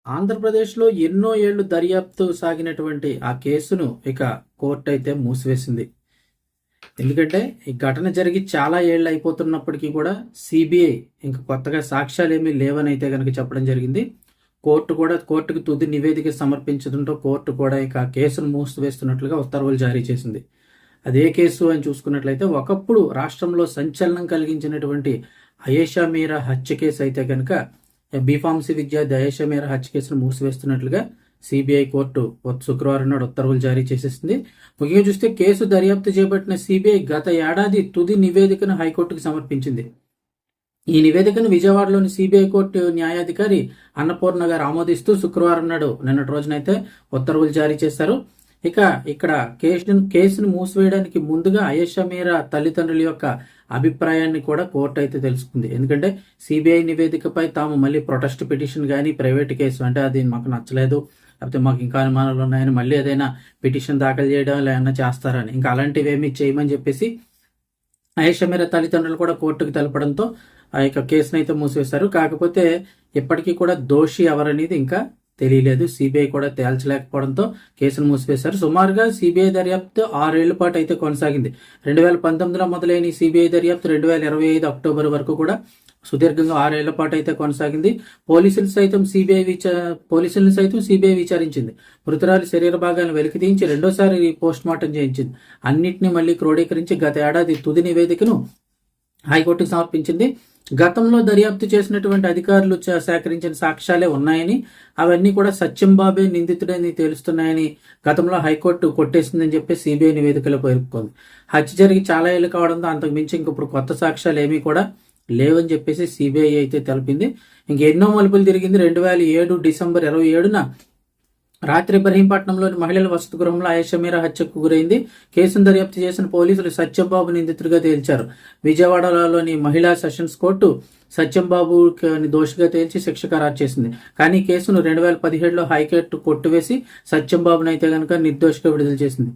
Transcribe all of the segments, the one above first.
ఆంధ్రప్రదేశ్‌లో ఎన్నో ఏళ్లు దర్యాప్తు సాగినటువంటి ఆ కేసును ఇక కోర్టు అయితే మూసివేసింది. ఎందుకంటే ఈ ఘటన జరిగి చాలా ఏళ్ళు అయిపోతున్నప్పటికీ కూడా సీబీఐ ఇంక కొత్తగా సాక్ష్యాలేమీ లేవని అయితే గనక చెప్పడం జరిగింది. కోర్టుకు తుది నివేదిక సమర్పించడంతో కోర్టు కూడా ఇక ఆ కేసును మూసివేస్తున్నట్లుగా ఉత్తర్వులు జారీ చేసింది. అదే కేసు అని చూసుకున్నట్లయితే ఒకప్పుడు రాష్ట్రంలో సంచలనం కలిగించినటువంటి అయేషా మీరా హత్య కేసు అయితే కనుక బీఫార్మసీ విద్యార్థి అయేషా మీరా హత్య కేసును మూసివేస్తున్నట్లుగా సిబిఐ కోర్టు శుక్రవారం నాడు ఉత్తర్వులు జారీ చేసేసింది. ముఖ్యంగా చూస్తే కేసు దర్యాప్తు చేపట్టిన సిబిఐ గత ఏడాది తుది నివేదికను హైకోర్టుకు సమర్పించింది. ఈ నివేదికను విజయవాడలోని సిబిఐ కోర్టు న్యాయాధికారి అన్నపూర్ణ గారు ఆమోదిస్తూ శుక్రవారం నాడు నిన్నటి రోజునైతే ఉత్తర్వులు జారీ చేశారు. ఇక్కడ కేసును మూసివేయడానికి ముందుగా అయేషా మీరా తల్లిదండ్రుల యొక్క అభిప్రాయాన్ని కూడా కోర్టు అయితే తెలుసుకుంది. ఎందుకంటే సిబిఐ నివేదికపై తాము మళ్ళీ ప్రొటెస్ట్ పిటిషన్ కానీ ప్రైవేట్ కేసు అంటే అది మాకు నచ్చలేదు, లేకపోతే మాకు ఇంకా అనుమానాలు ఉన్నాయని మళ్ళీ ఏదైనా పిటిషన్ దాఖలు చేయడం లేదన్నా చేస్తారని, ఇంకా అలాంటివి ఏమీ చేయమని చెప్పేసి అయేషా మీరా తల్లిదండ్రులు కూడా కోర్టుకు తెలపడంతో ఆ యొక్క కేసును అయితే మూసివేశారు. కాకపోతే ఇప్పటికీ కూడా దోషి ఎవరనేది ఇంకా తెలియలేదు. సిబిఐ కూడా తేల్చలేకపోవడంతో కేసును మూసివేశారు. సుమారుగా సిబిఐ దర్యాప్తు 6 ఏళ్ల పాటు అయితే కొనసాగింది. 2019లో మొదలైన సిబిఐ దర్యాప్తు 2025 అక్టోబర్ వరకు కూడా సుదీర్ఘంగా 6 ఏళ్ల పాటు అయితే కొనసాగింది. పోలీసులను సైతం సిబిఐ విచారించింది. మృతురాలి శరీర భాగాలను వెలికితీయించి రెండోసారి పోస్ట్ మార్టం చేయించింది. అన్నింటినీ మళ్లీ క్రోడీకరించి గత ఏడాది తుది నివేదికను హైకోర్టుకు సమర్పించింది. గతంలో దర్యాప్తు చేసినటువంటి అధికారులు సేకరించిన సాక్ష్యాలే ఉన్నాయని, అవన్నీ కూడా సత్యంబాబే నిందితుడని తెలుస్తున్నాయని గతంలో హైకోర్టు కొట్టేసిందని చెప్పి సిబిఐ నివేదికలో పేర్కొంది. హత్య జరిగి చాలా ఏళ్ళు కావడంతో అంతకు మించి ఇప్పుడు కొత్త సాక్ష్యాలు ఏమీ కూడా లేవని చెప్పేసి సిబిఐ అయితే తెలిపింది. ఇంకెన్నో మలుపులు తిరిగింది. 2007 డిసెంబర్ 27న రాత్రి ఇబ్రహీంపట్నంలోని మహిళల వసతి గృహంలో అయేషా మీరా హత్యకు గురైంది. కేసును దర్యాప్తు చేసిన పోలీసులు సత్యంబాబు నిందితుడిగా తేల్చారు. విజయవాడలోని మహిళా సెషన్స్ కోర్టు సత్యంబాబు దోషిగా తేల్చి శిక్ష ఖరారు చేసింది. కానీ కేసును 2017లో హైకోర్టు కొట్టివేసి సత్యంబాబును అయితే కనుక నిర్దోషిగా విడుదల చేసింది.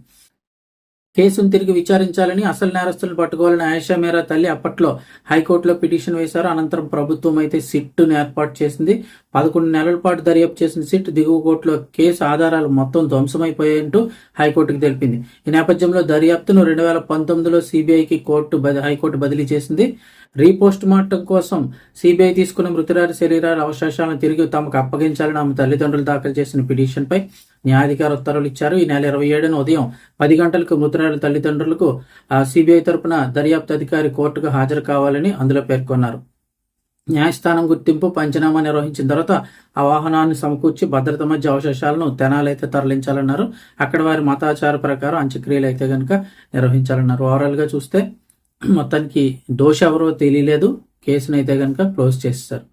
కేసును తిరిగి విచారించాలని, అసలు నేరస్తులను పట్టుకోవాలని అయేషా మీరా తల్లి అప్పట్లో హైకోర్టులో పిటిషన్ వేశారు. అనంతరం ప్రభుత్వం అయితే సిట్ను ఏర్పాటు చేసింది. 11 నెలల పాటు దర్యాప్తు చేసిన సిట్ దిగువ కోర్టులో కేసు ఆధారాలు మొత్తం ధ్వంసమైపోయాయంటూ హైకోర్టుకు తెలిపింది. ఈ నేపథ్యంలో దర్యాప్తును 2019లో సిబిఐకి హైకోర్టు బదిలీ చేసింది. రీపోస్ట్ మార్టం కోసం సిబిఐ తీసుకున్న మృతురాలి శరీరాల అవశేషాలను తిరిగి తమకు అప్పగించాలని ఆమె తల్లిదండ్రులు దాఖలు చేసిన పిటిషన్పై న్యాయాధికారి ఉత్తర్వులు ఇచ్చారు. ఈ నెల 27న ఉదయం 10 గంటలకు మృతురాలి తల్లిదండ్రులకు సిబిఐ తరపున దర్యాప్తు అధికారి కోర్టుకు హాజరు కావాలని అందులో పేర్కొన్నారు. న్యాయస్థానం గుర్తింపు పంచనామా నిర్వహించిన తర్వాత ఆ వాహనాన్ని సమకూర్చి భద్రత మధ్య అవశేషాలను తెనాలైతే తరలించాలన్నారు. అక్కడ వారి మతాచార ప్రకారం అంత్యక్రియలు అయితే కనుక నిర్వహించాలన్నారు. ఓవరాల్గా చూస్తే మొత్తానికి దోషి ఎవరో తెలియలేదు. కేసునైతే కనుక క్లోజ్ చేస్తారు.